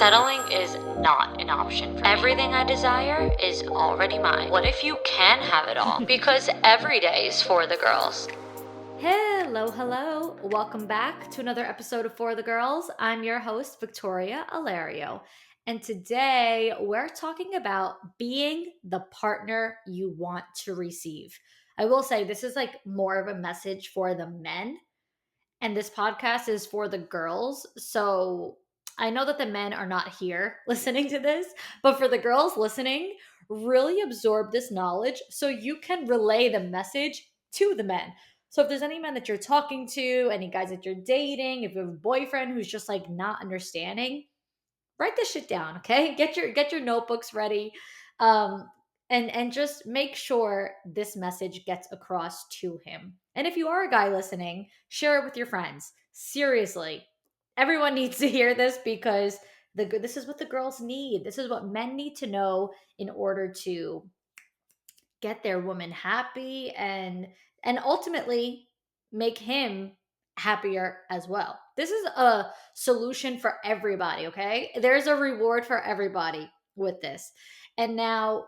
Settling is not an option for me. Everything I desire is already mine. What if you can have it all? Because every day is for the girls. Hello. Welcome back to another episode of For the Girls. I'm your host, Victoria Alario. And today we're talking about being the partner you want to receive. I will say this is like more of a message for the men, and this podcast is for the girls. So I know that the men are not here listening to this, but for the girls listening, really absorb this knowledge so you can relay the message to the men. So if there's any men that you're talking to, any guys that you're dating, if you have a boyfriend who's just like not understanding, write this shit down, okay? Get your notebooks ready. Um and just make sure this message gets across to him. And if you are a guy listening, share it with your friends. Seriously. Everyone needs to hear this because this is what the girls need. This is what men need to know in order to get their woman happy and ultimately make him happier as well. This is a solution for everybody, okay? There's a reward for everybody with this. And now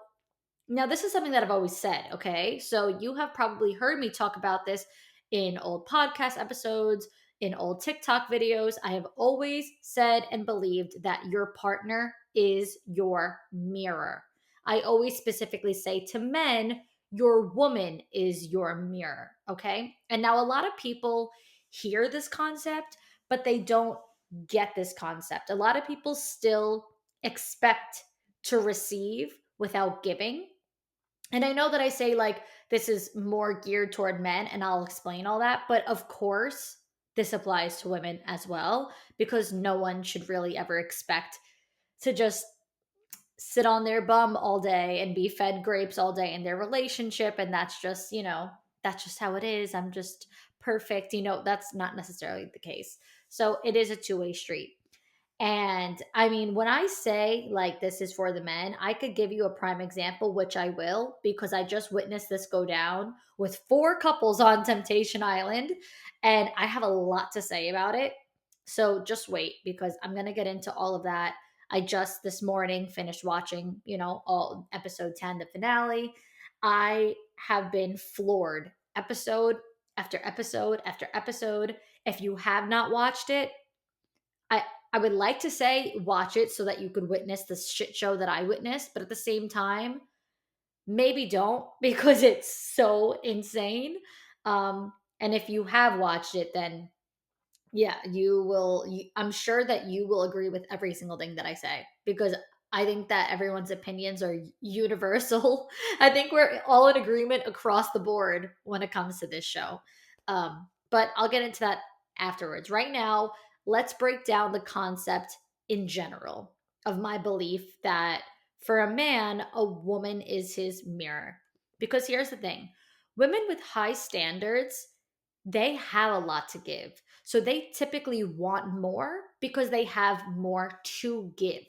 this is something that I've always said, okay? So you have probably heard me talk about this in old podcast episodes, in old TikTok videos. I have always said and believed that your partner is your mirror. I always specifically say to men, your woman is your mirror, okay? And now a lot of people hear this concept, but they don't get this concept. A lot of people still expect to receive without giving. And I know that I say like this is more geared toward men, and I'll explain all that. But of course, this applies to women as well, because no one should really ever expect to just sit on their bum all day and be fed grapes all day in their relationship. And that's just, that's just how it is. I'm just perfect. That's not necessarily the case. So it is a two-way street. And I mean, when I say like this is for the men, I could give you a prime example, which I will, because I just witnessed this go down with 4 couples on Temptation Island. And I have a lot to say about it. So just wait, because I'm going to get into all of that. I just this morning finished watching, all episode 10, the finale. I have been floored episode after episode after episode. If you have not watched it, I I would like to say watch it so that you could witness the shit show that I witnessed, but at the same time, maybe don't because it's so insane. And if you have watched it, then yeah, you will. I'm sure that you will agree with every single thing that I say because I think that everyone's opinions are universal. I think we're all in agreement across the board when it comes to this show. But I'll get into that afterwards. Right now, let's break down the concept in general of my belief that for a man, a woman is his mirror. Because here's the thing, women with high standards, they have a lot to give. So they typically want more because they have more to give.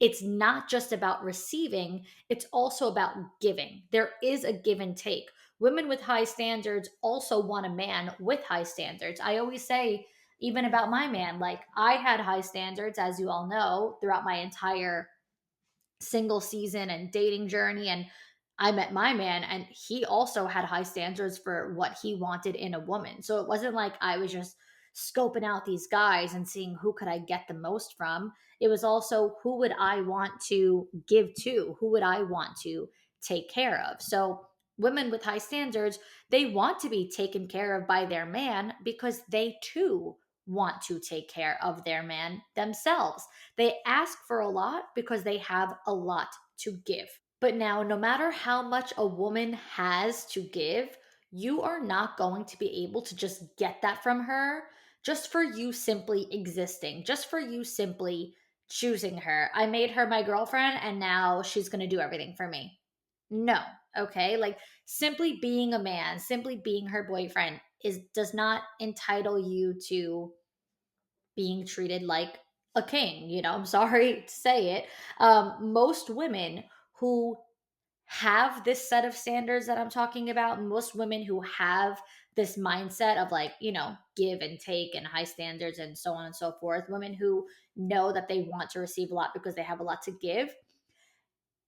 It's not just about receiving, it's also about giving. There is a give and take. Women with high standards also want a man with high standards. I always say, even about my man, like I had high standards, as you all know, throughout my entire single season and dating journey. And I met my man, and he also had high standards for what he wanted in a woman. So it wasn't like I was just scoping out these guys and seeing who could I get the most from. It was also who would I want to give to? Who would I want to take care of? So women with high standards, they want to be taken care of by their man because they too want to take care of their man themselves. They ask for a lot because they have a lot to give. But now, no matter how much a woman has to give, you are not going to be able to just get that from her just for you simply existing, just for you simply choosing her. I made her my girlfriend and now she's going to do everything for me. No, okay? Like simply being a man, simply being her boyfriend does not entitle you to being treated like a king. I'm sorry to say it. Most women who have this set of standards that I'm talking about, most women who have this mindset of like, give and take and high standards and so on and so forth. Women who know that they want to receive a lot because they have a lot to give,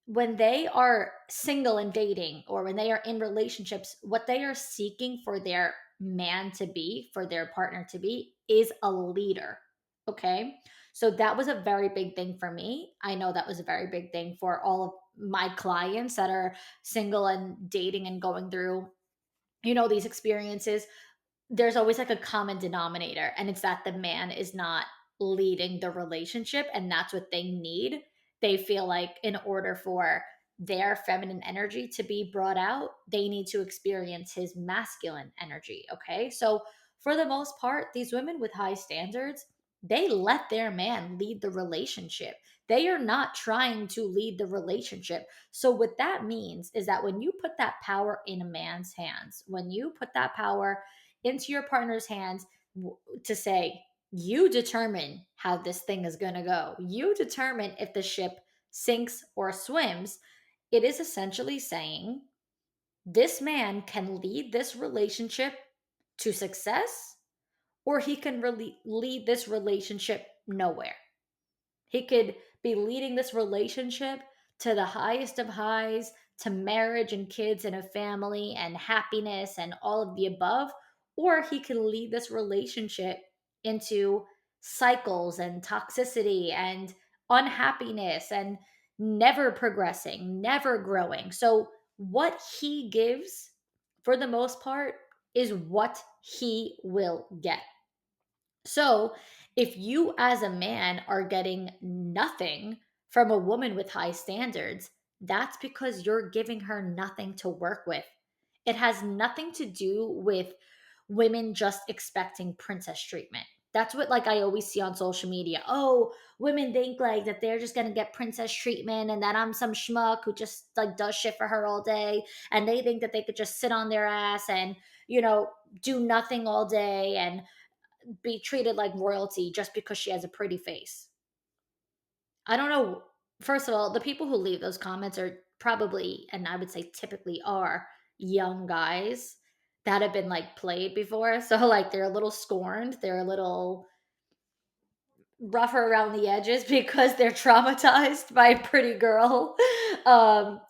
when they are single and dating, or when they are in relationships, what they are seeking for their man to be, for their partner to be, is a leader. Okay. So that was a very big thing for me. I know that was a very big thing for all of my clients that are single and dating and going through, these experiences. There's always like a common denominator, and it's that the man is not leading the relationship, and that's what they need. They feel like in order for their feminine energy to be brought out, they need to experience his masculine energy. Okay, so for the most part, these women with high standards, they let their man lead the relationship. They are not trying to lead the relationship. So what that means is that when you put that power in a man's hands, when you put that power into your partner's hands, to say, you determine how this thing is going to go, you determine if the ship sinks or swims, it is essentially saying this man can lead this relationship to success, or he can really lead this relationship nowhere. He could be leading this relationship to the highest of highs, to marriage and kids and a family and happiness and all of the above, or he can lead this relationship into cycles and toxicity and unhappiness and never progressing, never growing. So, what he gives, for the most part, is what he will get. So, if you as a man are getting nothing from a woman with high standards, that's because you're giving her nothing to work with. It has nothing to do with women just expecting princess treatment. That's what like I always see on social media. Oh, women think like that they're just going to get princess treatment, and that I'm some schmuck who just like does shit for her all day, and they think that they could just sit on their ass and, do nothing all day and be treated like royalty just because she has a pretty face. I don't know. First of all, the people who leave those comments are probably, and I would say typically are, young guys that have been like played before. So like they're a little scorned, they're a little rougher around the edges because they're traumatized by a pretty girl.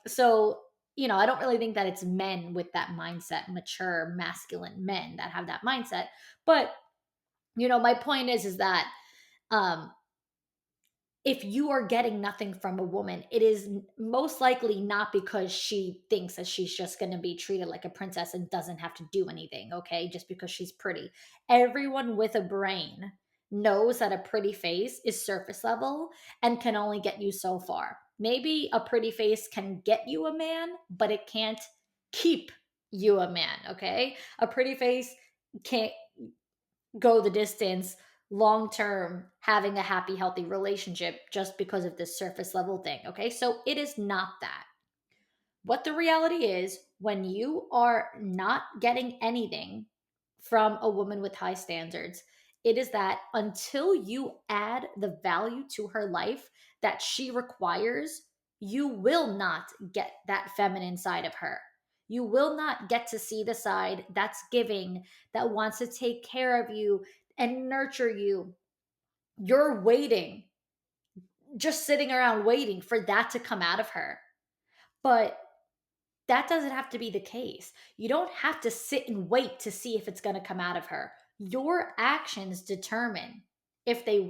So I don't really think that it's men with that mindset, mature masculine men that have that mindset. But my point is that um if you are getting nothing from a woman, it is most likely not because she thinks that she's just going to be treated like a princess and doesn't have to do anything, okay? Just because she's pretty. Everyone with a brain knows that a pretty face is surface level and can only get you so far. Maybe a pretty face can get you a man, but it can't keep you a man, okay? A pretty face can't go the distance long term, having a happy, healthy relationship just because of this surface level thing. Okay. So it is not that. What the reality is, when you are not getting anything from a woman with high standards, it is that until you add the value to her life that she requires, you will not get that feminine side of her. You will not get to see the side that's giving, that wants to take care of you and nurture you. You're waiting, just sitting around waiting for that to come out of her. But that doesn't have to be the case. You don't have to sit and wait to see if it's going to come out of her. Your actions determine if it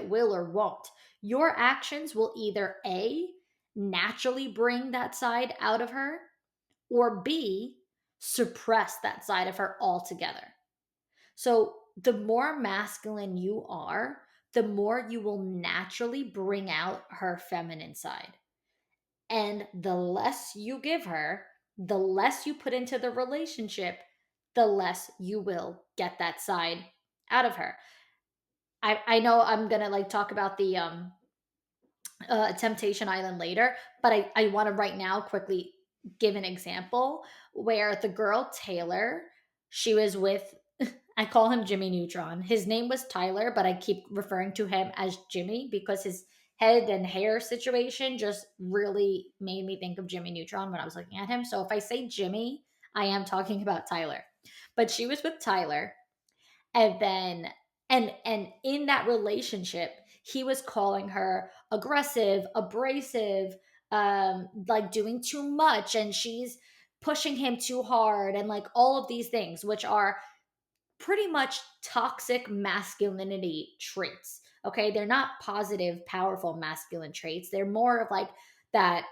will or won't. Your actions will either A, naturally bring that side out of her, or B, suppress that side of her altogether. So the more masculine you are, the more you will naturally bring out her feminine side. And the less you give her, the less you put into the relationship, the less you will get that side out of her. I know I'm gonna like talk about the Temptation Island later, but I want to right now quickly give an example where the girl Taylor, she was with, I call him Jimmy Neutron. His name was Tyler, but I keep referring to him as Jimmy because his head and hair situation just really made me think of Jimmy Neutron when I was looking at him. So if I say Jimmy, I am talking about Tyler. But she was with Tyler, and then and in that relationship, he was calling her aggressive, abrasive, like doing too much, and she's pushing him too hard, and like all of these things, which are pretty much toxic masculinity traits. Okay, they're not positive, powerful masculine traits. They're more of like that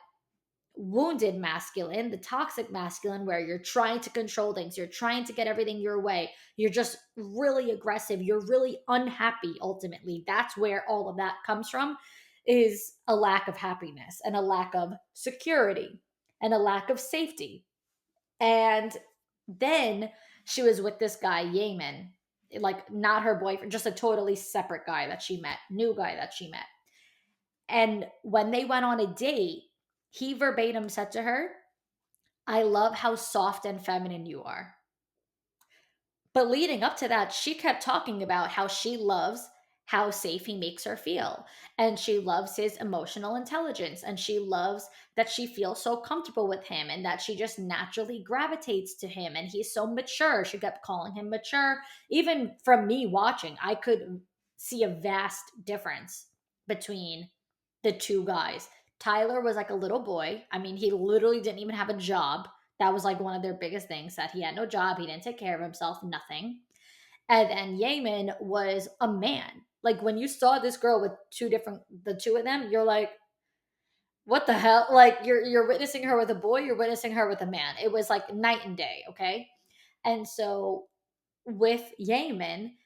wounded masculine, the toxic masculine, where you're trying to control things, you're trying to get everything your way, you're just really aggressive, you're really unhappy. Ultimately, that's where all of that comes from, is a lack of happiness and a lack of security and a lack of safety. And then she was with this guy, Yemen, like not her boyfriend, just a totally separate guy that she met, new guy that she met. And when they went on a date, he verbatim said to her, "I love how soft and feminine you are." But leading up to that, she kept talking about how she loves how safe he makes her feel. And she loves his emotional intelligence. And she loves that she feels so comfortable with him and that she just naturally gravitates to him. And he's so mature. She kept calling him mature. Even from me watching, I could see a vast difference between the two guys. Tyler was like a little boy. I mean, he literally didn't even have a job. That was like one of their biggest things, that he had no job, he didn't take care of himself, nothing. And then Yemen was a man. Like when you saw this girl with the two of them, you're like, what the hell? Like you're witnessing her with a boy, you're witnessing her with a man. It was like night and day, okay? And so with Yemen,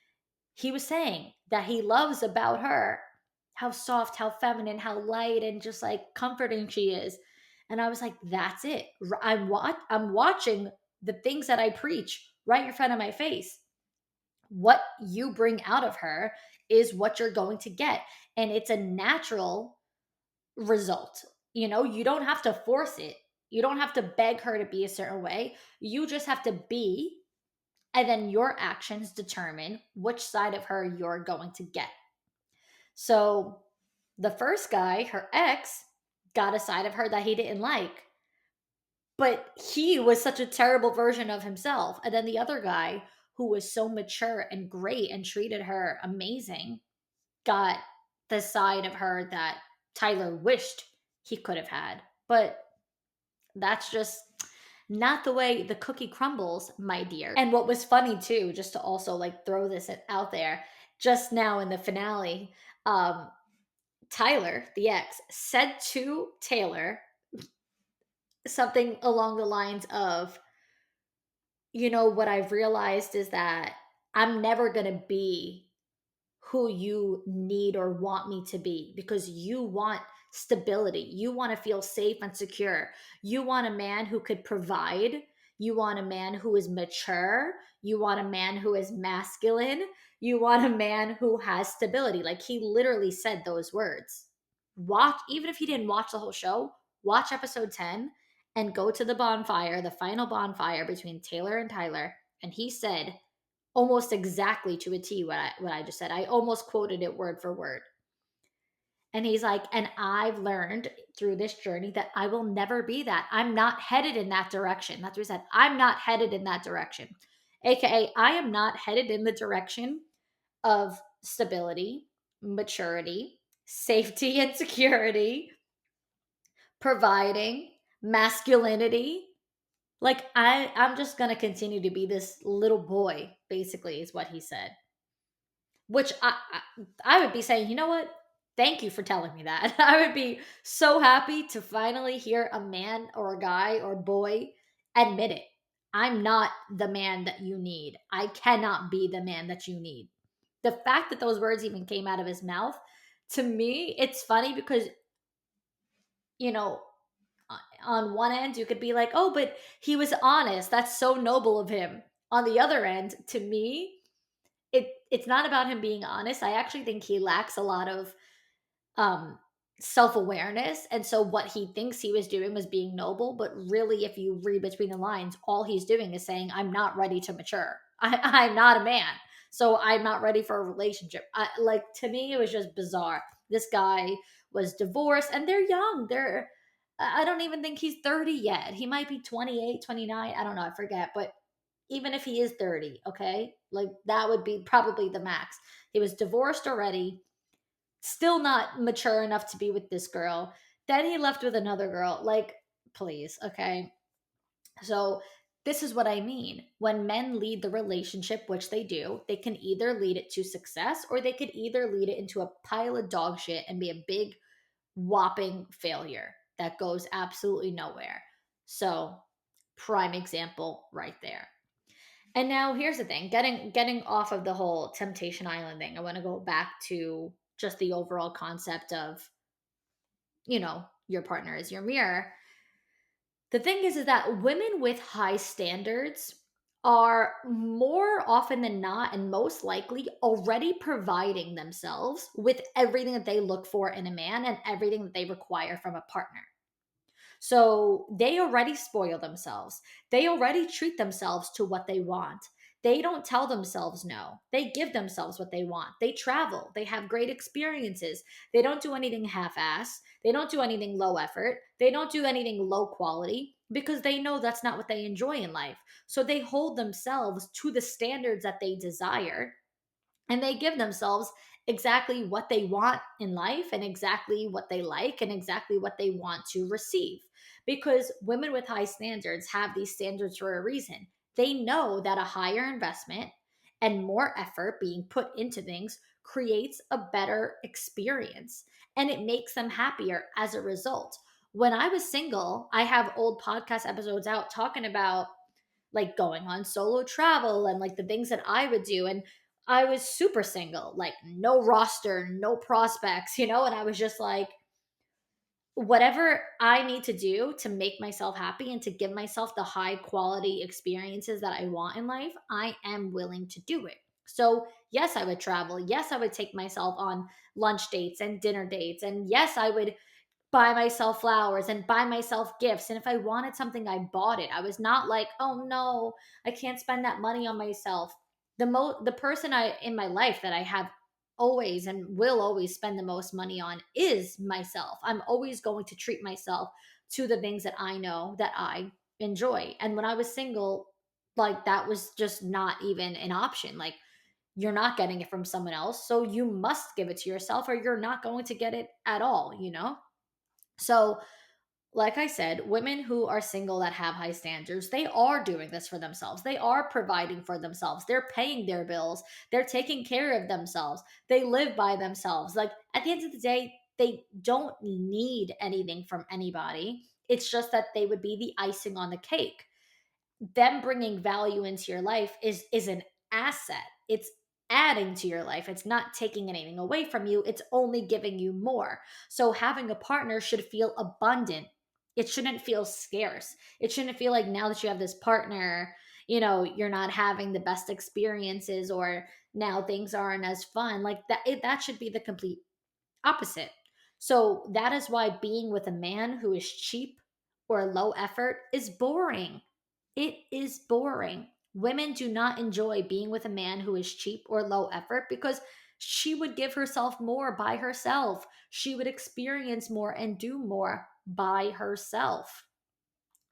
he was saying that he loves about her how soft, how feminine, how light, and just like comforting she is. And I was like, that's it. I'm watching the things that I preach right in front of my face. What you bring out of her is what you're going to get. And it's a natural result. You know, you don't have to force it. You don't have to beg her to be a certain way. You just have to be, and then your actions determine which side of her you're going to get. So the first guy, her ex, got a side of her that he didn't like, but he was such a terrible version of himself. And then the other guy, who was so mature and great and treated her amazing, got the side of her that Tyler wished he could have had. But that's just not the way the cookie crumbles, my dear. And what was funny too, just to also like throw this out there, just now in the finale, Tyler, the ex, said to Taylor something along the lines of, you know, what I've realized is that I'm never going to be who you need or want me to be, because you want stability. You want to feel safe and secure. You want a man who could provide. You want a man who is mature. You want a man who is masculine. You want a man who has stability. Like he literally said those words. Watch, even if you didn't watch the whole show, watch episode 10 and go to the bonfire, the final bonfire between Taylor and Tyler. And he said almost exactly to a T what I just said. I almost quoted it word for word. And he's like, and I've learned through this journey that I will never be that. I'm not headed in that direction. That's what he said. I'm not headed in that direction. AKA, I am not headed in the direction of stability, maturity, safety and security, providing, masculinity. Like I'm just gonna continue to be this little boy, basically, is what he said. Which I would be saying, you know what? Thank you for telling me that. I would be so happy to finally hear a man or a guy or boy admit it. I'm not the man that you need. I cannot be the man that you need. The fact that those words even came out of his mouth, to me, it's funny because, you know, on one end, you could be like, oh, but he was honest. That's so noble of him. On the other end, to me, it's not about him being honest. I actually think he lacks a lot of um self-awareness, and so what he thinks he was doing was being noble, but really if you read between the lines, all he's doing is saying, I'm not ready to mature. I'm not a man, so I'm not ready for a relationship. Like, to me, it was just bizarre. This guy was divorced, and they're young. I don't even think he's 30 yet. He might be 28, 29. I don't know, I forget, but even if he is 30, okay? Like that would be probably the max. He was divorced already, still not mature enough to be with this girl. Then he left with another girl. Like, please, okay? So, this is what I mean. When men lead the relationship, which they do, they can either lead it to success or they could either lead it into a pile of dog shit and be a big whopping failure that goes absolutely nowhere. So, prime example right there. And now here's the thing, getting off of the whole temptation island thing. I want to go back to just the overall concept of, your partner is your mirror. The thing is that women with high standards are more often than not and most likely already providing themselves with everything that they look for in a man and everything that they require from a partner. So they already spoil themselves. They already treat themselves to what they want. They don't tell themselves no. They give themselves what they want. They travel. They have great experiences. They don't do anything half ass. They don't do anything low effort. They don't do anything low quality because they know that's not what they enjoy in life. So they hold themselves to the standards that they desire and they give themselves exactly what they want in life and exactly what they like and exactly what they want to receive. Because women with high standards have these standards for a reason. They know that a higher investment and more effort being put into things creates a better experience and it makes them happier as a result. When I was single, I have old podcast episodes out talking about like going on solo travel and like the things that I would do. And I was super single, like no roster, no prospects, and I was just like, whatever I need to do to make myself happy and to give myself the high quality experiences that I want in life, I am willing to do it. So, yes, I would travel. Yes, I would take myself on lunch dates and dinner dates. And yes, I would buy myself flowers and buy myself gifts. And if I wanted something, I bought it. I was not like, oh no, I can't spend that money on myself. The person I in my life that I have always and will always spend the most money on is myself. I'm always going to treat myself to the things that I know that I enjoy. And when I was single, like that was just not even an option. Like you're not getting it from someone else, so you must give it to yourself or you're not going to get it at all. So, like I said, women who are single that have high standards, they are doing this for themselves. They are providing for themselves. They're paying their bills. They're taking care of themselves. They live by themselves. Like at the end of the day, they don't need anything from anybody. It's just that they would be the icing on the cake. Them bringing value into your life is an asset. It's adding to your life. It's not taking anything away from you. It's only giving you more. So having a partner should feel abundant. It shouldn't feel scarce. It shouldn't feel like now that you have this partner, you're not having the best experiences or now things aren't as fun. Like that should be the complete opposite. So that is why being with a man who is cheap or low effort is boring. It is boring. Women do not enjoy being with a man who is cheap or low effort because she would give herself more by herself. She would experience more and do more by herself.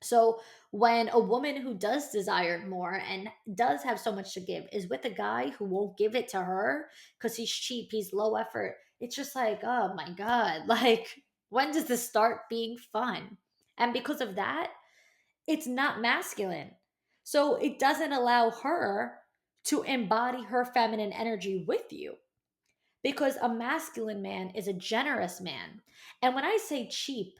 So, when a woman who does desire more and does have so much to give is with a guy who won't give it to her because he's cheap, he's low effort, it's just like, oh my God, like, when does this start being fun? And because of that, it's not masculine. So it doesn't allow her to embody her feminine energy with you because a masculine man is a generous man. And when I say cheap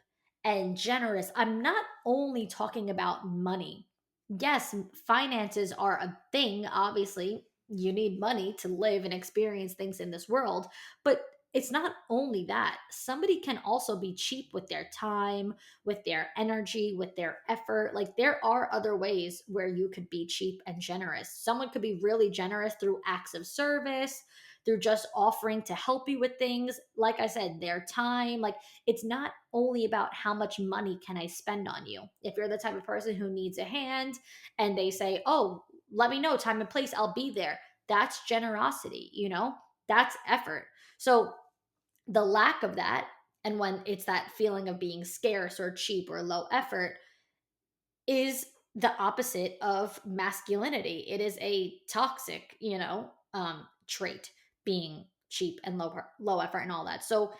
and generous, I'm not only talking about money. Yes, finances are a thing. Obviously, you need money to live and experience things in this world, but it's not only that. Somebody can also be cheap with their time, with their energy, with their effort. Like there are other ways where you could be cheap and generous. Someone could be really generous through acts of service, through just offering to help you with things. Like I said, their time. Like it's not only about how much money can I spend on you. If you're the type of person who needs a hand and they say, oh, let me know time and place, I'll be there. That's generosity. That's effort. So the lack of that, and when it's that feeling of being scarce or cheap or low effort, is the opposite of masculinity. It is a toxic, trait, being cheap and low effort and all that. So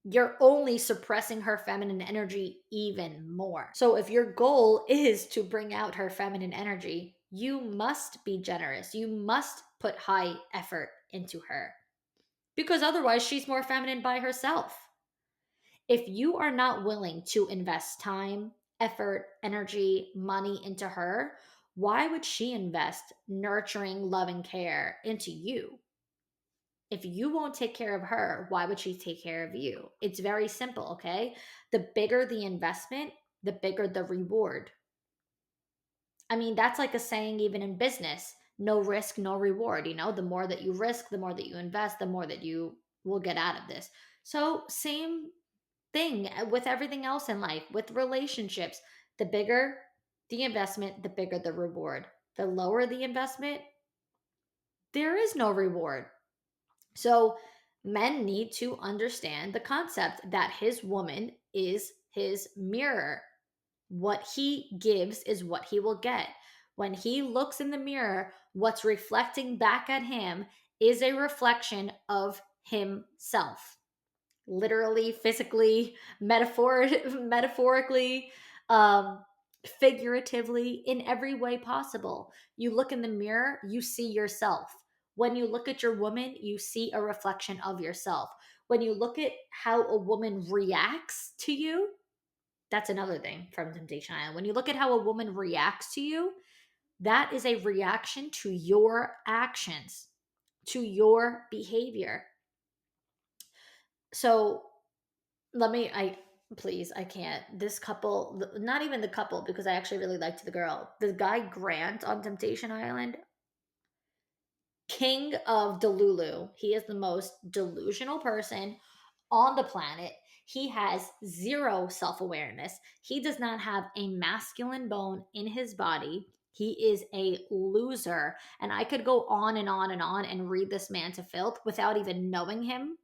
you're only suppressing her feminine energy even more. So if your goal is to bring out her feminine energy, you must be generous. You must put high effort into her because otherwise she's more feminine by herself. If you are not willing to invest time, effort, energy, money into her, why would she invest nurturing, love, and care into you? If you won't take care of her, why would she take care of you? It's very simple, okay? The bigger the investment, the bigger the reward. I mean, that's like a saying even in business, no risk, no reward. The more that you risk, the more that you invest, the more that you will get out of this. So, same thing with everything else in life, with relationships. The bigger the investment, the bigger the reward. The lower the investment, there is no reward. So men need to understand the concept that his woman is his mirror. What he gives is what he will get. When he looks in the mirror, what's reflecting back at him is a reflection of himself. Literally, physically, metaphorically, um, figuratively, in every way possible. You look in the mirror, you see yourself. When you look at your woman, you see a reflection of yourself. When you look at how a woman reacts to you, that's another thing from Temptation Island. When you look at how a woman reacts to you, that is a reaction to your actions, to your behavior. So I please, I can't. This couple, not even the couple, because I actually really liked the girl. The guy Grant on Temptation Island, king of Delulu. He is the most delusional person on the planet. He has zero self awareness. He does not have a masculine bone in his body. He is a loser. And I could go on and on and on and read this man to filth without even knowing him,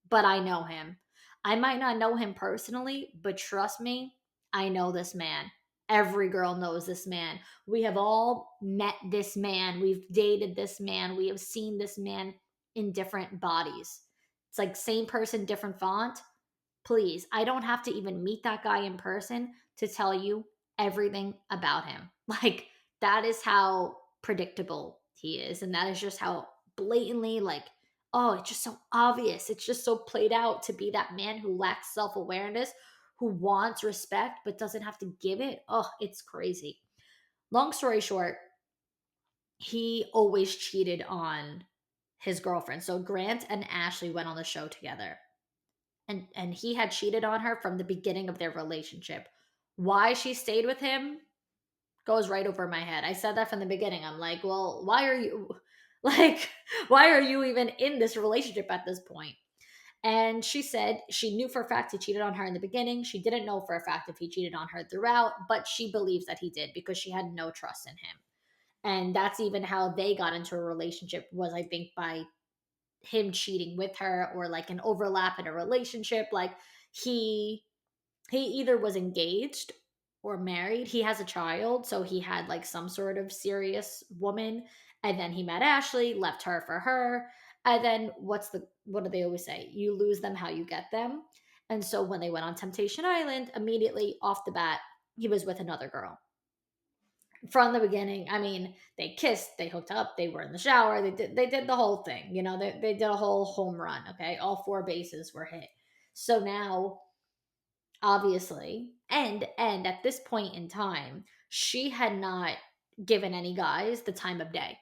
but I know him. I might not know him personally, but trust me, I know this man. Every girl knows this man. We have all met this man. We've dated this man. We have seen this man in different bodies. It's like same person, different font. Please, I don't have to even meet that guy in person to tell you everything about him. Like, that is how predictable he is. And that is just how blatantly, like, oh, it's just so obvious. It's just so played out to be that man who lacks self awareness, who wants respect, but doesn't have to give it. Oh, it's crazy. Long story short, he always cheated on his girlfriend. So Grant and Ashley went on the show together. And he had cheated on her from the beginning of their relationship. Why she stayed with him goes right over my head. I said that from the beginning. I'm like, well, why are you like why are you even in this relationship at this point? And she said she knew for a fact he cheated on her in the beginning. She didn't know for a fact if he cheated on her throughout, but she believes that he did because she had no trust in him. And that's even how they got into a relationship, was I think by him cheating with her, or like an overlap in a relationship. Like he he either was engaged or married. He has a child, so he had like some sort of serious woman, and then he met Ashley, left her for her. And then what do they always say? You lose them how you get them. And so when they went on Temptation Island, immediately off the bat, he was with another girl from the beginning. I mean, they kissed, they hooked up, they were in the shower, they did the whole thing. They did a whole home run. Okay, all four bases were hit. So now, obviously, and at this point in time, she had not given any guys the time of day.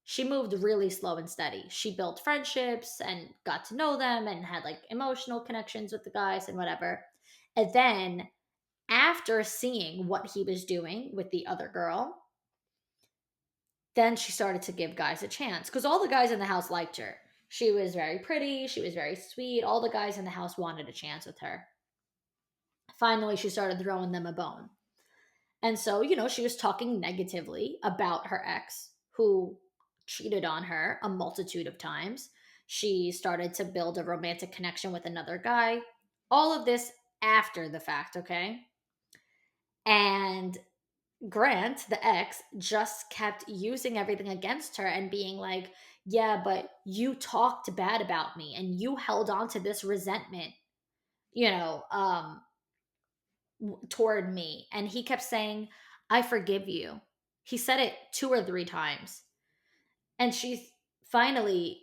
She moved really slow and steady. She built friendships and got to know them and had like emotional connections with the guys and whatever. And then after seeing what he was doing with the other girl, then she started to give guys a chance because all the guys in the house liked her. She was very pretty. She was very sweet. All the guys in the house wanted a chance with her. Finally, she started throwing them a bone. And so, she was talking negatively about her ex who cheated on her a multitude of times. She started to build a romantic connection with another guy. All of this after the fact, okay? And Grant, the ex, just kept using everything against her and being like, yeah, but you talked bad about me and you held on to this resentment, you know, toward me. And he kept saying, I forgive you. He said it 2 or 3 times. And she finally,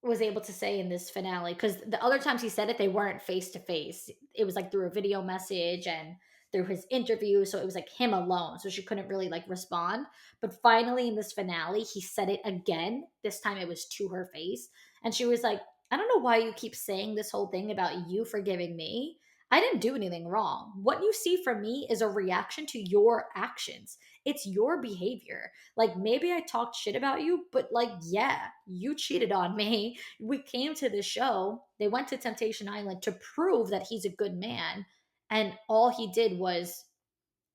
was able to say in this finale, because the other times he said it, they weren't face to face. It was like through a video message and through his interview, so it was like him alone, so she couldn't really like respond. But finally in this finale he said it again. This time it was to her face, and she was like, I don't know why you keep saying this whole thing about you forgiving me. I didn't do anything wrong. What you see from me is a reaction to your actions. It's your behavior. Like, maybe I talked shit about you, but like, yeah, you cheated on me. We came to the show. They went to Temptation Island to prove that he's a good man. And all he did was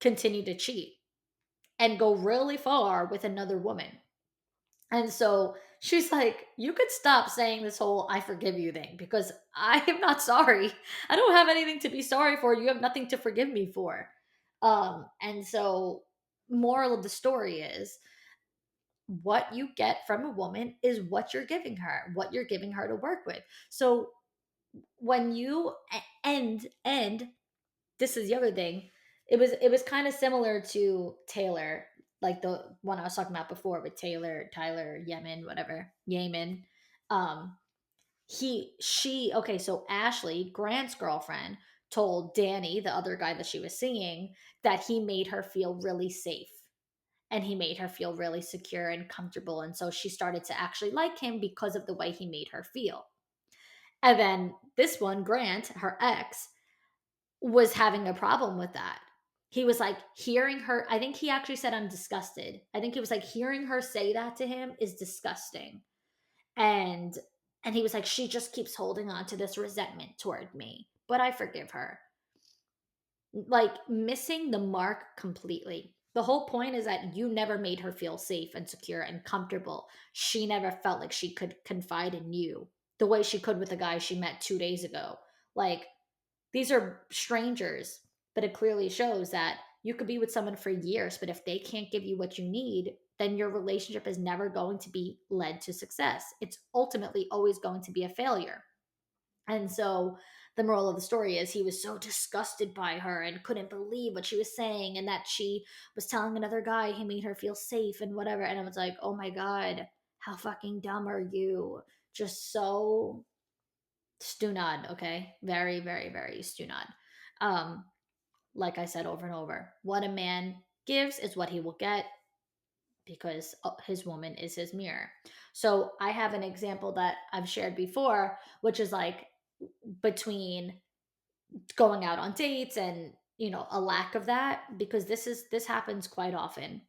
continue to cheat and go really far with another woman. And so she's like, you could stop saying this whole I forgive you thing, because I am not sorry. I don't have anything to be sorry for. You have nothing to forgive me for. And so, moral of the story is, what you get from a woman is what you're giving her to work with. So when you end, this is the other thing. It was kind of similar to Taylor, like the one I was talking about before with Tyler Yemen, whatever, Yemen. Um, so Ashley, Grant's girlfriend, told Danny, the other guy that she was seeing, that he made her feel really safe and he made her feel really secure and comfortable. And so she started to actually like him because of the way he made her feel. And then this one, Grant, her ex, was having a problem with that. He was like hearing her, I think he actually said, I'm disgusted. I think he was like, hearing her say that to him is disgusting. And he was like, she just keeps holding on to this resentment toward me, but I forgive her. Like, missing the mark completely. The whole point is that you never made her feel safe and secure and comfortable. She never felt like she could confide in you the way she could with the guy she met 2 days ago. Like, these are strangers, but it clearly shows that you could be with someone for years, but if they can't give you what you need, then your relationship is never going to be led to success. It's ultimately always going to be a failure. And so the moral of the story is, he was so disgusted by her and couldn't believe what she was saying, and that she was telling another guy he made her feel safe and whatever. And I was like, oh my God, how fucking dumb are you? Just so stunad, okay? Very, very, very stunad. Um, like I said over and over, what a man gives is what he will get, because his woman is his mirror. So I have an example that I've shared before, which is like, between going out on dates and, a lack of that, because this happens quite often.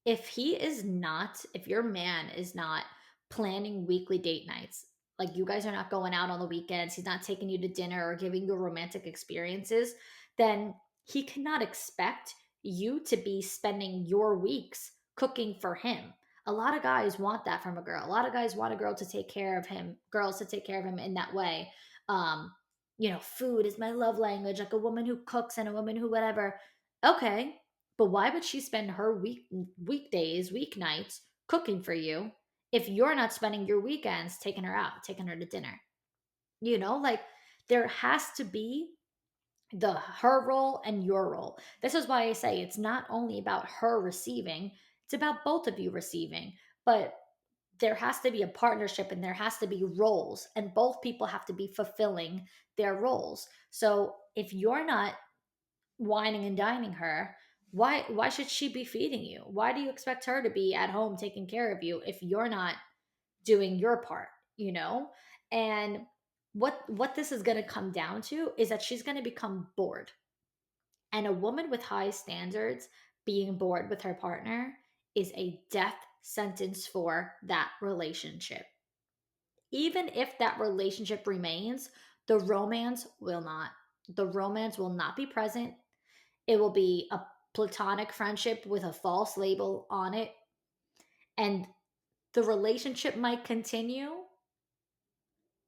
If your man is not planning weekly date nights, like you guys are not going out on the weekends, he's not taking you to dinner or giving you romantic experiences, then he cannot expect you to be spending your weeks cooking for him. A lot of guys want that from a girl. A lot of guys want a girl to take care of him, girls to take care of him in that way. Um, food is my love language, like a woman who cooks and a woman who whatever. Okay, but why would she spend her weekdays, weeknights cooking for you if you're not spending your weekends taking her out, taking her to dinner? Like, there has to be her role and your role. This is why I say it's not only about her receiving, it's about both of you receiving. But there has to be a partnership and there has to be roles, and both people have to be fulfilling their roles. So if you're not whining and dining her, why should she be feeding you? Why do you expect her to be at home taking care of you if you're not doing your part, and what this is going to come down to is that she's going to become bored. And a woman with high standards being bored with her partner is a death sentence for that relationship. Even if that relationship remains, the romance will not. The romance will not be present. It will be a platonic friendship with a false label on it. And the relationship might continue,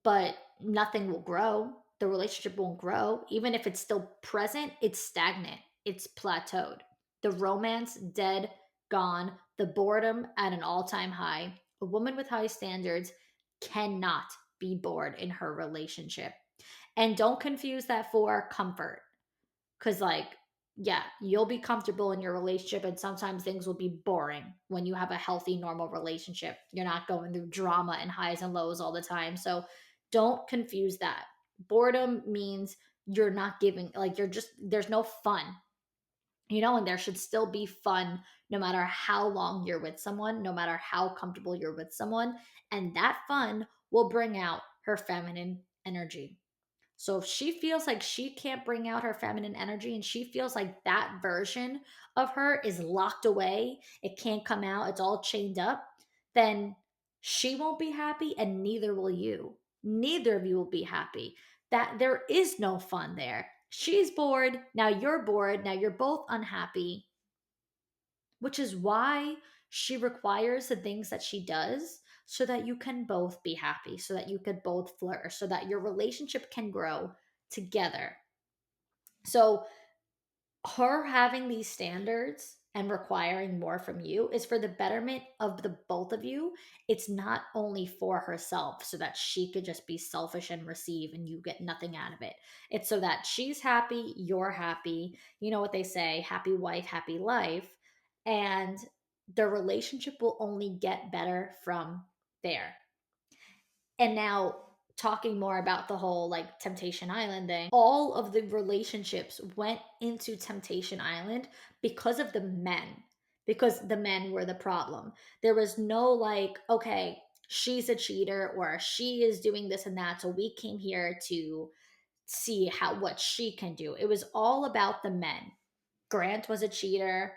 but nothing will grow. The relationship won't grow. Even if it's still present, it's stagnant, it's plateaued. The romance dead, gone, the boredom at an all-time high. A woman with high standards cannot be bored in her relationship. And don't confuse that for comfort. Cause like, yeah, you'll be comfortable in your relationship and sometimes things will be boring when you have a healthy, normal relationship. You're not going through drama and highs and lows all the time. So don't confuse that. Boredom means you're not giving, like, you're just, there's no fun, and there should still be fun no matter how long you're with someone, no matter how comfortable you're with someone. And that fun will bring out her feminine energy. So if she feels like she can't bring out her feminine energy and she feels like that version of her is locked away, it can't come out, it's all chained up, then she won't be happy and neither will you. Neither of you will be happy. That there is no fun there. She's bored, now you're bored, now you're both unhappy, which is why she requires the things that she does so that you can both be happy, so that you could both flourish, so that your relationship can grow together. So, her having these standards and requiring more from you is for the betterment of the both of you. It's not only for herself so that she could just be selfish and receive and you get nothing out of it. It's so that she's happy, you're happy. You know what they say, happy wife, happy life. And the relationship will only get better from there. And now, talking more about the whole like Temptation Island thing, all of the relationships went into Temptation Island because of the men, because the men were the problem. There was no like, okay, she's a cheater or she is doing this and that. So we came here to see what she can do. It was all about the men. Grant was a cheater.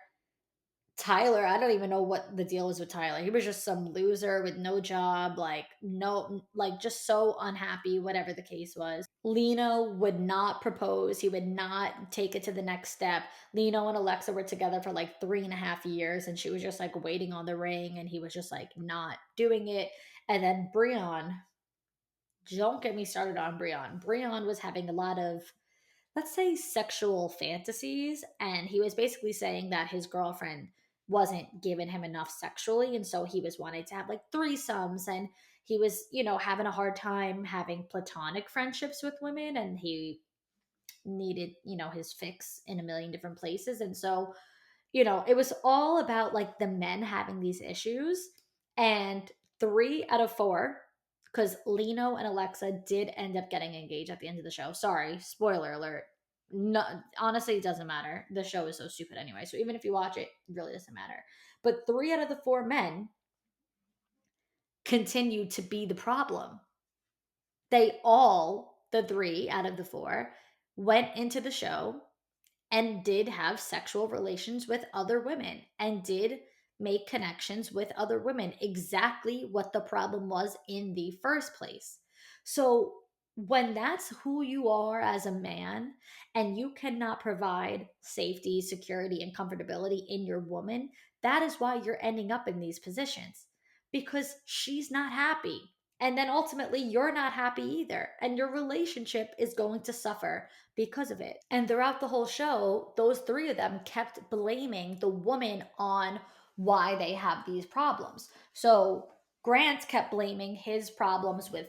Tyler, I don't even know what the deal was with Tyler. He was just some loser with no job, like no, like just so unhappy, whatever the case was. Lino would not propose. He would not take it to the next step. Lino and Alexa were together for like 3.5 years and she was just like waiting on the ring and he was just like not doing it. And then Breon, don't get me started on Breon. Breon was having a lot of, let's say, sexual fantasies, and he was basically saying that his girlfriend wasn't giving him enough sexually, and so he was wanting to have like threesomes, and he was, having a hard time having platonic friendships with women, and he needed, his fix in a million different places. And so, it was all about like the men having these issues. And 3 out of 4, because Lino and Alexa did end up getting engaged at the end of the show. Sorry, spoiler alert. No, honestly, it doesn't matter. The show is so stupid anyway. So even if you watch it, it really doesn't matter. But 3 out of the 4 men continue to be the problem. They all, the 3 out of the 4, went into the show and did have sexual relations with other women and did make connections with other women, exactly what the problem was in the first place. So, when that's who you are as a man and you cannot provide safety, security, and comfortability in your woman, that is why you're ending up in these positions because she's not happy. And then ultimately, you're not happy either. And your relationship is going to suffer because of it. And throughout the whole show, those 3 of them kept blaming the woman on why they have these problems. So Grant kept blaming his problems with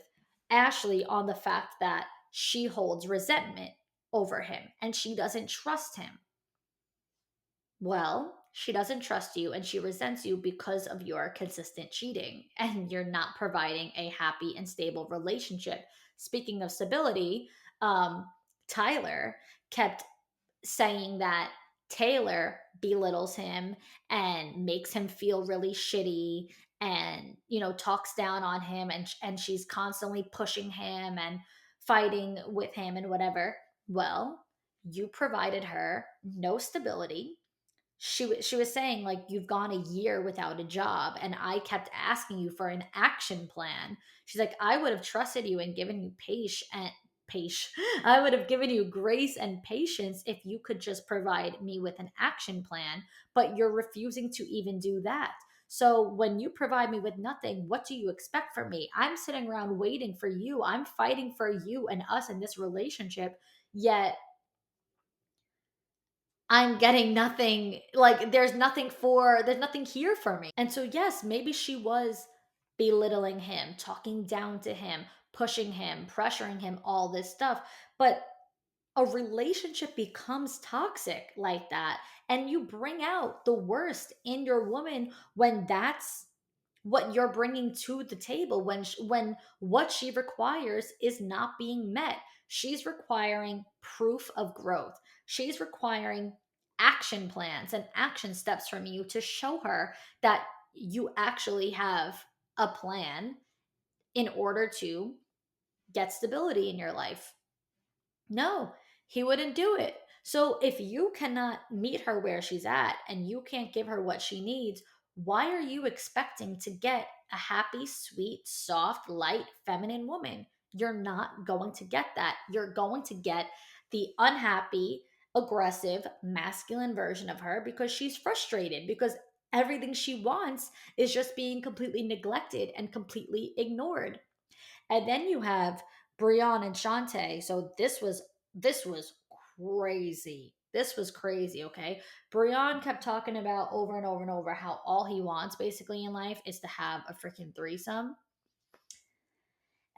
Ashley on the fact that she holds resentment over him and she doesn't trust him. Well, she doesn't trust you and she resents you because of your consistent cheating and you're not providing a happy and stable relationship. Speaking of stability, Tyler kept saying that Taylor belittles him and makes him feel really shitty and talks down on him, and she's constantly pushing him and fighting with him and whatever. Well, you provided her no stability. She was saying like, you've gone a year without a job and I kept asking you for an action plan. She's like, I would have trusted you and given you patience. I would have given you grace and patience if you could just provide me with an action plan, but you're refusing to even do that. So when you provide me with nothing, what do you expect from me? I'm sitting around waiting for you. I'm fighting for you and us in this relationship, yet I'm getting nothing. There's nothing here for me. And so, yes, maybe she was belittling him, talking down to him, pushing him, pressuring him, all this stuff. But a relationship becomes toxic like that. And you bring out the worst in your woman when that's what you're bringing to the table, when what she requires is not being met. She's requiring proof of growth. She's requiring action plans and action steps from you to show her that you actually have a plan in order to get stability in your life. No, he wouldn't do it. So if you cannot meet her where she's at and you can't give her what she needs, why are you expecting to get a happy, sweet, soft, light, feminine woman? You're not going to get that. You're going to get the unhappy, aggressive, masculine version of her because she's frustrated, because everything she wants is just being completely neglected and completely ignored. And then you have Brian and Shantae. So this was crazy. This was crazy, okay? Brian kept talking about over and over and over how all he wants basically in life is to have a freaking threesome.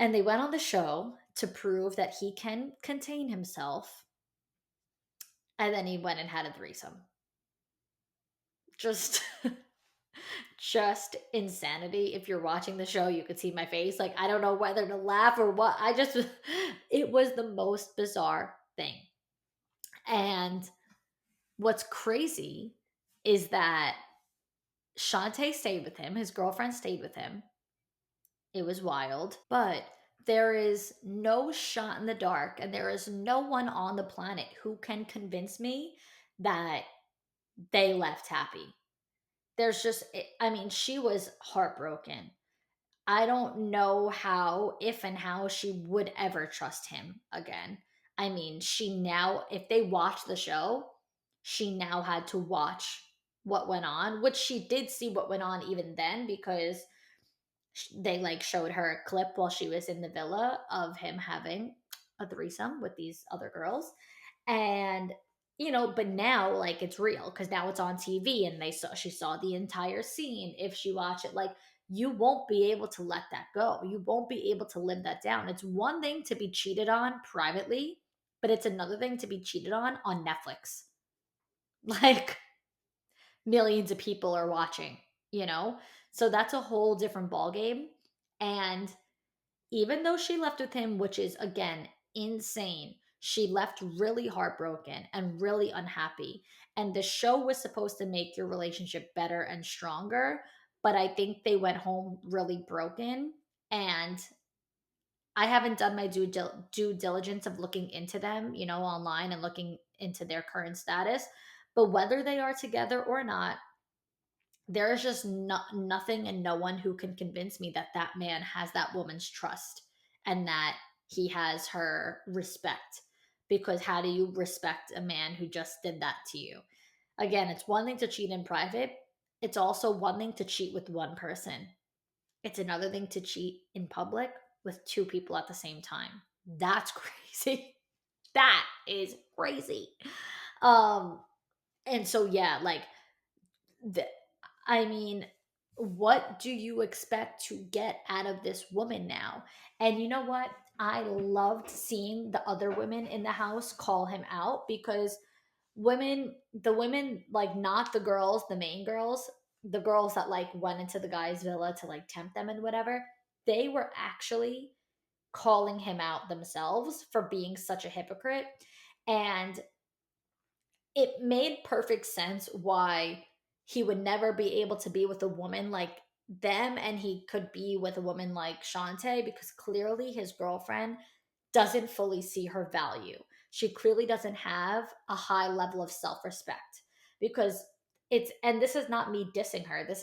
And they went on the show to prove that he can contain himself. And then he went and had a threesome. Just just insanity. If you're watching the show, you could see my face. Like, I don't know whether to laugh or what. It was the most bizarre thing. And what's crazy is that Shantae stayed with him, his girlfriend stayed with him. It was wild. But there is no shot in the dark, and there is no one on the planet who can convince me that they left happy. There's just, I mean, she was heartbroken. I don't know how, if and how she would ever trust him again. I mean, she now, if they watch the show, she now had to watch what went on, which she did see what went on even then, because they like showed her a clip while she was in the villa of him having a threesome with these other girls. And but now like it's real because now it's on TV and she saw the entire scene. If she watched it, like, you won't be able to let that go. You won't be able to live that down. It's one thing to be cheated on privately, but it's another thing to be cheated on Netflix. Like, millions of people are watching, you know? So that's a whole different ballgame. And even though she left with him, which is again insane, she left really heartbroken and really unhappy. And the show was supposed to make your relationship better and stronger, but I think they went home really broken. And I haven't done my due diligence of looking into them, online and looking into their current status. But whether they are together or not, there is just nothing and no one who can convince me that that man has that woman's trust and that he has her respect. Because how do you respect a man who just did that to you? Again, it's one thing to cheat in private, it's also one thing to cheat with one person. It's another thing to cheat in public with two people at the same time. That's crazy. That is crazy. Um and so yeah, like, the, I mean, what do you expect to get out of this woman now? And you know what? I loved seeing the other women in the house call him out, because the women, like, not the girls, the main girls, the girls that like went into the guy's villa to like tempt them and whatever, they were actually calling him out themselves for being such a hypocrite. And it made perfect sense why he would never be able to be with a woman like them and he could be with a woman like Shantae, because clearly his girlfriend doesn't fully see her value. She clearly doesn't have a high level of self-respect, because and this is not me dissing her. This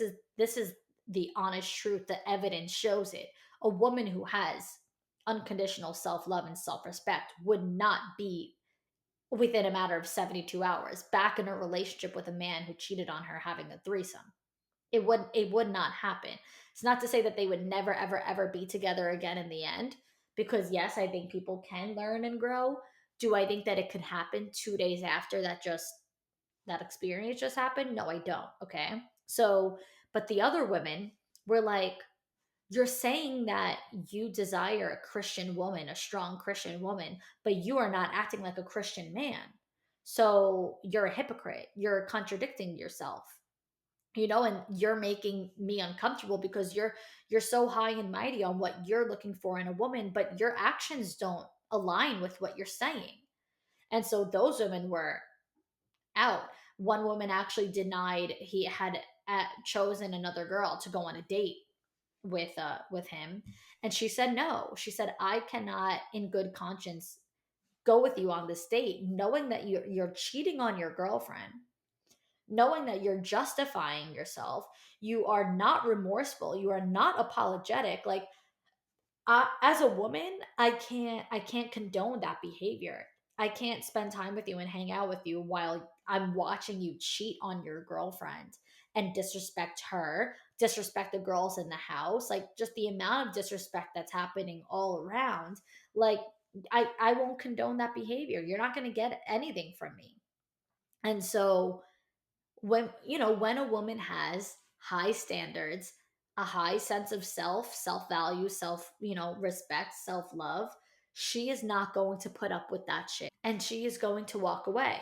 is the honest truth. The evidence shows it. A woman who has unconditional self-love and self-respect would not be, within a matter of 72 hours, back in a relationship with a man who cheated on her having a threesome. It would not happen. It's not to say that they would never ever ever be together again in the end, because yes, I think people can learn and grow. Do I think that it could happen 2 days after that just that experience just happened? No, I don't. Okay. So, but the other women were like, you're saying that you desire a Christian woman, a strong Christian woman, but you are not acting like a Christian man. So you're a hypocrite. You're contradicting yourself. And you're making me uncomfortable because you're so high and mighty on what you're looking for in a woman, but your actions don't align with what you're saying. And so those women were out. One woman actually denied he had chosen another girl to go on a date with him, and she said no. She said, I cannot in good conscience go with you on this date knowing that you're cheating on your girlfriend, knowing that you're justifying yourself, you are not remorseful, you are not apologetic. Like, as a woman, I can't condone that behavior. I can't spend time with you and hang out with you while I'm watching you cheat on your girlfriend and disrespect her, disrespect the girls in the house. Like, just the amount of disrespect that's happening all around. Like, I won't condone that behavior. You're not going to get anything from me. And so when a woman has high standards, a high sense of self-value, respect, self-love, she is not going to put up with that shit, and she is going to walk away.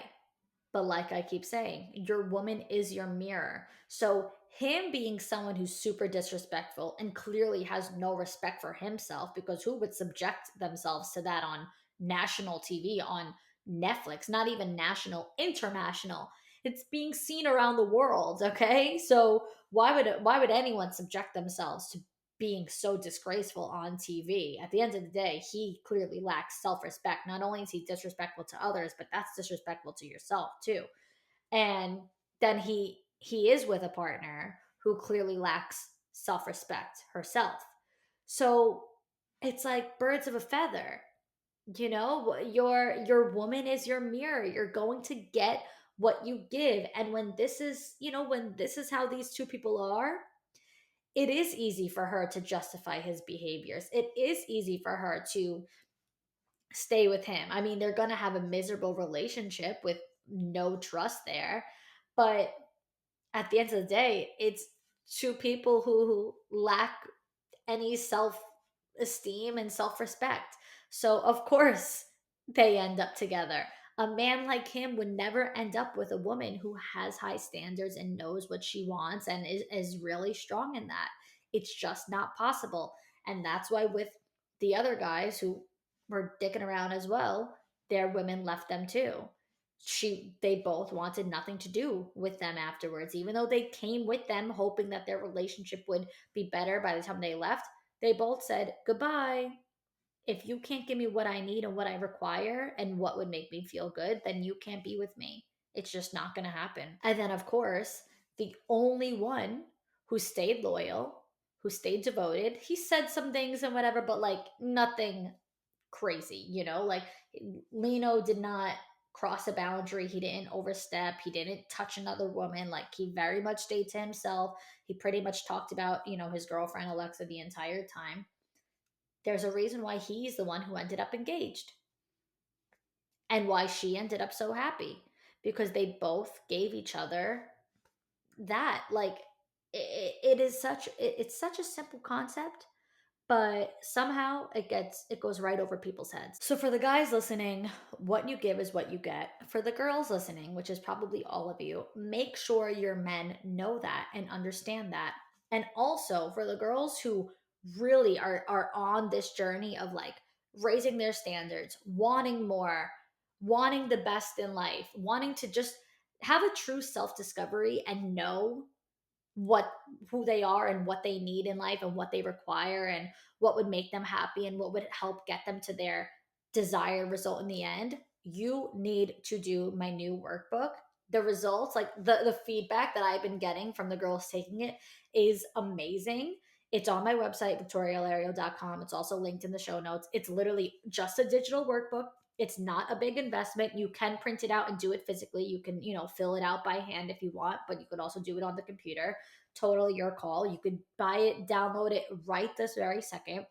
But like I keep saying, your woman is your mirror. So him being someone who's super disrespectful and clearly has no respect for himself, because who would subject themselves to that on national TV, on Netflix, not even national, international. It's being seen around the world, okay? So why would anyone subject themselves to being so disgraceful on TV? At the end of the day, he clearly lacks self respect. Not only is he disrespectful to others, but that's disrespectful to yourself too. And then he is with a partner who clearly lacks self respect herself. So it's like birds of a feather. Your woman is your mirror. You're going to get what you give. And when this is how these two people are, it is easy for her to justify his behaviors. It is easy for her to stay with him. I mean, they're going to have a miserable relationship with no trust there. But at the end of the day, it's two people who lack any self esteem and self respect. So, of course, they end up together. A man like him would never end up with a woman who has high standards and knows what she wants and is really strong in that. It's just not possible. And that's why, with the other guys who were dicking around as well, their women left them too. They both wanted nothing to do with them afterwards, even though they came with them hoping that their relationship would be better by the time they left. They both said goodbye. If you can't give me what I need and what I require and what would make me feel good, then you can't be with me. It's just not going to happen. And then, of course, the only one who stayed loyal, who stayed devoted, he said some things and whatever, but like nothing crazy, like Lino did not cross a boundary. He didn't overstep. He didn't touch another woman. Like, he very much stayed to himself. He pretty much talked about, his girlfriend Alexa the entire time. There's a reason why he's the one who ended up engaged and why she ended up so happy, because they both gave each other that. Like, it's such a simple concept, but somehow it goes right over people's heads. So for the guys listening, what you give is what you get. For the girls listening, which is probably all of you, make sure your men know that and understand that. And also for the girls who really are on this journey of like raising their standards, wanting more, wanting the best in life, wanting to just have a true self-discovery and know what who they are and what they need in life and what they require and what would make them happy and what would help get them to their desired result in the end. You need to do my new workbook. The results, like the feedback that I've been getting from the girls taking it, is amazing. It's on my website, victorialario.com. It's also linked in the show notes. It's literally just a digital workbook. It's not a big investment. You can print it out and do it physically. You can, fill it out by hand if you want, but you could also do it on the computer. Totally your call. You could buy it, download it right this very second.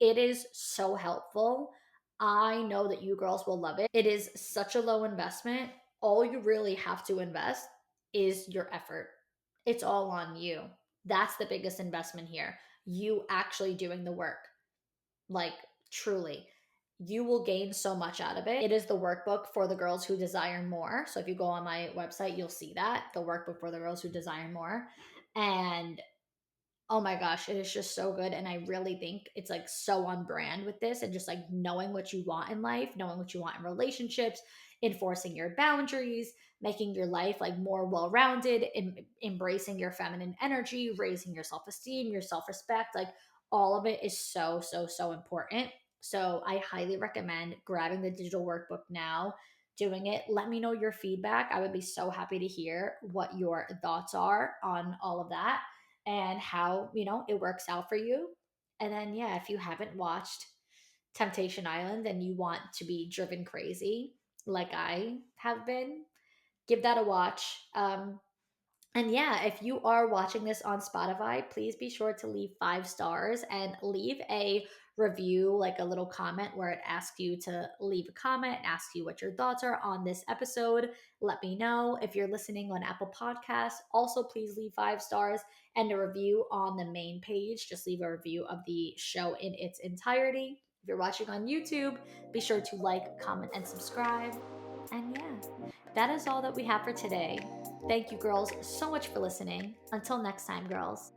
It is so helpful. I know that you girls will love it. It is such a low investment. all you really have to invest is your effort. It's all on you. That's the biggest investment here. You actually doing the work. Like, truly, you will gain so much out of it. It is the workbook for the girls who desire more. So if you go on my website, you'll see that, the workbook for the girls who desire more. And oh my gosh, it is just so good. And I really think it's like so on brand with this, and just like knowing what you want in life, knowing what you want in relationships, enforcing your boundaries, making your life like more well rounded, embracing your feminine energy, raising your self esteem, your self respect. Like all of it is so, so, so important. So I highly recommend grabbing the digital workbook now, doing it. Let me know your feedback. I would be so happy to hear what your thoughts are on all of that and how, it works out for you. And then, yeah, if you haven't watched Temptation Island and you want to be driven crazy like I have been, give that a watch. And yeah, if you are watching this on Spotify, please be sure to leave 5 stars and leave a review, like a little comment where it asks you to leave a comment, asks you what your thoughts are on this episode. Let me know. If you're listening on Apple Podcasts, also please leave 5 stars and a review on the main page. Just leave a review of the show in its entirety. If you're watching on YouTube, be sure to like, comment, and subscribe. And yeah, that is all that we have for today. Thank you, girls, so much for listening. Until next time, girls.